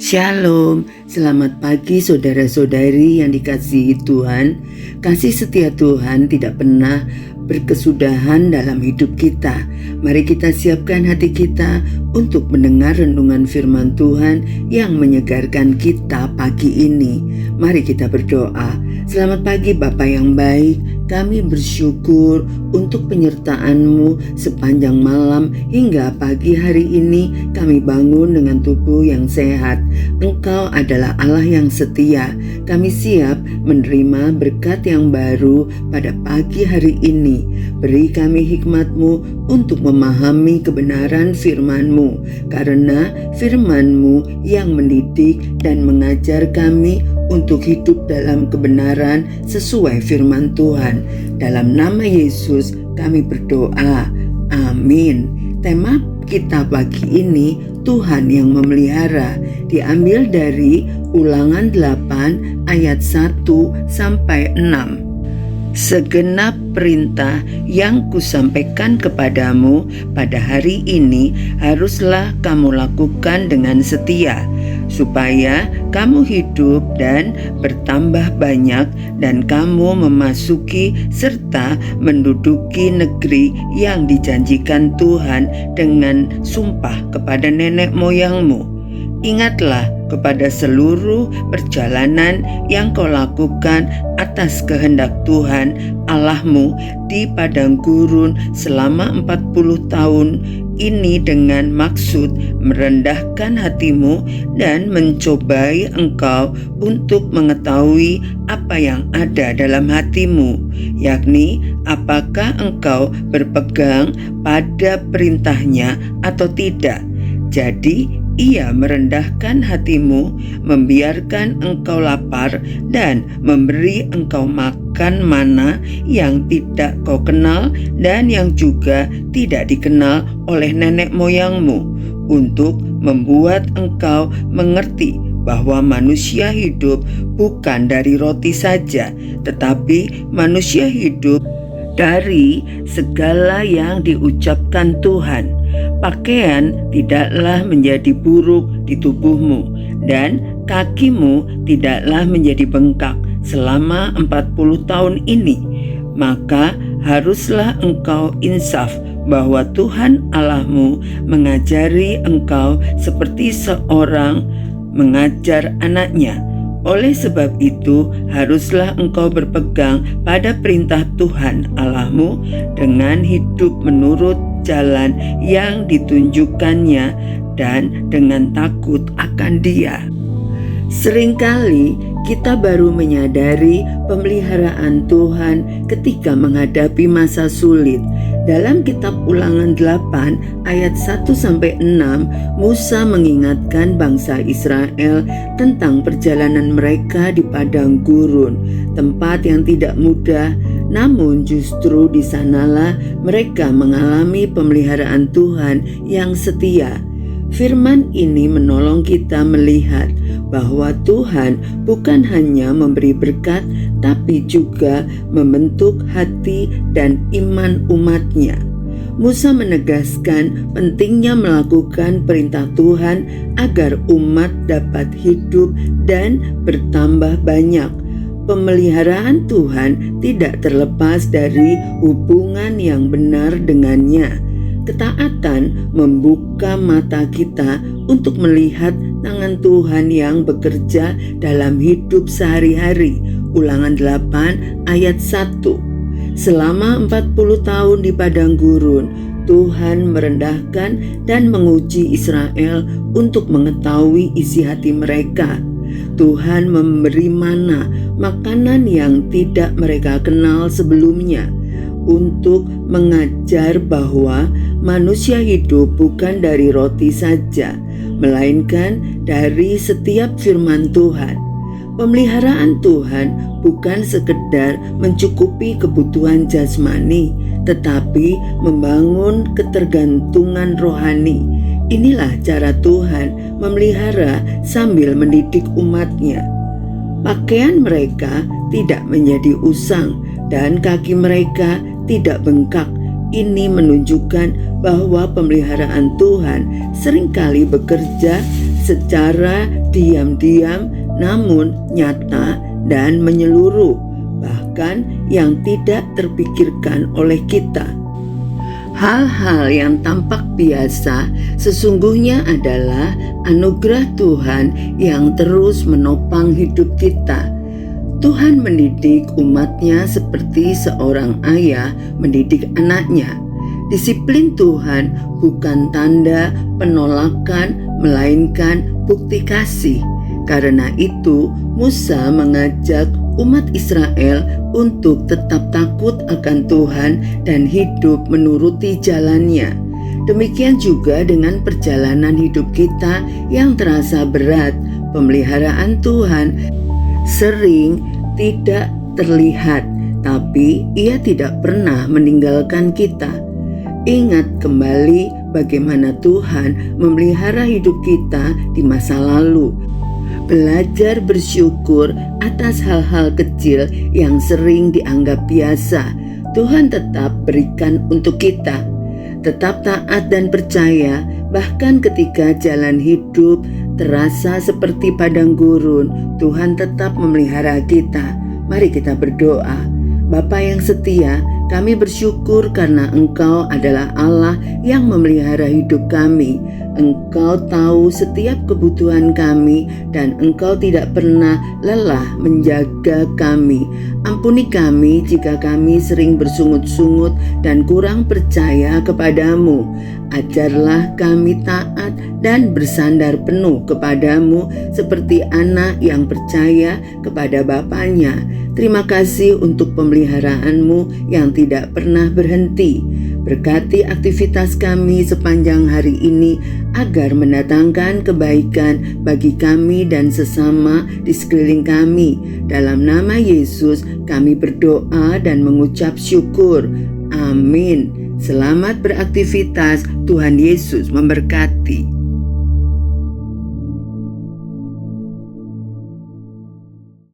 Shalom, selamat pagi saudara-saudari yang dikasihi Tuhan. Kasih setia Tuhan tidak pernah berkesudahan dalam hidup kita. Mari kita siapkan hati kita untuk mendengar renungan firman Tuhan yang menyegarkan kita pagi ini. Mari kita berdoa. Selamat pagi Bapa yang baik, kami bersyukur untuk penyertaan-Mu sepanjang malam hingga pagi hari ini kami bangun dengan tubuh yang sehat. Engkau adalah Allah yang setia. Kami siap menerima berkat yang baru pada pagi hari ini. Beri kami hikmat-Mu untuk memahami kebenaran firman-Mu, karena firman-Mu yang mendidik dan mengajar kami untuk hidup dalam kebenaran sesuai firman Tuhan. Dalam nama Yesus kami berdoa. Amin. Tema kita pagi ini, Tuhan yang memelihara, diambil dari Ulangan 8 ayat 1 sampai 6. Segenap perintah yang kusampaikan kepadamu pada hari ini haruslah kamu lakukan dengan setia, supaya kamu hidup dan bertambah banyak, dan kamu memasuki serta menduduki negeri yang dijanjikan Tuhan dengan sumpah kepada nenek moyangmu. Ingatlah kepada seluruh perjalanan yang kau lakukan atas kehendak Tuhan Allahmu di padang gurun selama 40 tahun ini, dengan maksud merendahkan hatimu dan mencobai engkau untuk mengetahui apa yang ada dalam hatimu, yakni apakah engkau berpegang pada perintahnya atau tidak. Jadi Ia merendahkan hatimu, membiarkan engkau lapar, dan memberi engkau makan mana yang tidak kau kenal dan yang juga tidak dikenal oleh nenek moyangmu, untuk membuat engkau mengerti bahwa manusia hidup bukan dari roti saja, tetapi manusia hidup dari segala yang diucapkan Tuhan. Pakaian tidaklah menjadi buruk di tubuhmu, dan kakimu tidaklah menjadi bengkak selama 40 tahun ini. Maka haruslah engkau insaf bahwa Tuhan Allahmu mengajari engkau seperti seorang mengajar anaknya. Oleh sebab itu, haruslah engkau berpegang pada perintah Tuhan Allahmu dengan hidup menurut jalan yang ditunjukkannya dan dengan takut akan Dia. Seringkali kita baru menyadari pemeliharaan Tuhan ketika menghadapi masa sulit. Dalam kitab Ulangan 8 ayat 1-6, Musa mengingatkan bangsa Israel tentang perjalanan mereka di padang gurun, tempat yang tidak mudah. Namun justru di sanalah mereka mengalami pemeliharaan Tuhan yang setia. Firman ini menolong kita melihat bahwa Tuhan bukan hanya memberi berkat, tapi juga membentuk hati dan iman umatnya. Musa menegaskan pentingnya melakukan perintah Tuhan agar umat dapat hidup dan bertambah banyak. Pemeliharaan Tuhan tidak terlepas dari hubungan yang benar dengannya. Ketaatan membuka mata kita untuk melihat tangan Tuhan yang bekerja dalam hidup sehari-hari. Ulangan 8 ayat 1. Selama 40 tahun di padang gurun, Tuhan merendahkan dan menguji Israel untuk mengetahui isi hati mereka. Tuhan memberi mana, makanan yang tidak mereka kenal sebelumnya, untuk mengajar bahwa manusia hidup bukan dari roti saja, melainkan dari setiap firman Tuhan. Pemeliharaan Tuhan bukan sekedar mencukupi kebutuhan jasmani, tetapi membangun ketergantungan rohani. Inilah cara Tuhan memelihara sambil mendidik umatnya. Pakaian mereka tidak menjadi usang dan kaki mereka tidak bengkak. Ini menunjukkan bahwa pemeliharaan Tuhan seringkali bekerja secara diam-diam namun nyata dan menyeluruh, bahkan yang tidak terpikirkan oleh kita. Hal-hal yang tampak biasa sesungguhnya adalah anugerah Tuhan yang terus menopang hidup kita. Tuhan mendidik umatnya seperti seorang ayah mendidik anaknya. Disiplin Tuhan bukan tanda penolakan, melainkan bukti kasih. Karena itu, Musa mengajak umat Israel untuk tetap takut akan Tuhan dan hidup menuruti jalannya. Demikian juga dengan perjalanan hidup kita yang terasa berat. Pemeliharaan Tuhan sering tidak terlihat, tapi Ia tidak pernah meninggalkan kita. Ingat kembali bagaimana Tuhan memelihara hidup kita di masa lalu. Belajar bersyukur atas hal-hal kecil yang sering dianggap biasa. Tuhan tetap berikan untuk kita. Tetap taat dan percaya, bahkan ketika jalan hidup terasa seperti padang gurun, Tuhan tetap memelihara kita. Mari kita berdoa. Bapa yang setia, kami bersyukur karena Engkau adalah Allah yang memelihara hidup kami. Engkau tahu setiap kebutuhan kami dan Engkau tidak pernah lelah menjaga kami. Ampuni kami jika kami sering bersungut-sungut dan kurang percaya kepadamu. Ajarlah kami taat dan bersandar penuh kepadamu seperti anak yang percaya kepada bapaknya. Terima kasih untuk pemeliharaanmu yang tidak pernah berhenti. Berkati aktivitas kami sepanjang hari ini agar mendatangkan kebaikan bagi kami dan sesama di sekeliling kami. Dalam nama Yesus kami berdoa dan mengucap syukur. Amin. Selamat beraktivitas. Tuhan Yesus memberkati.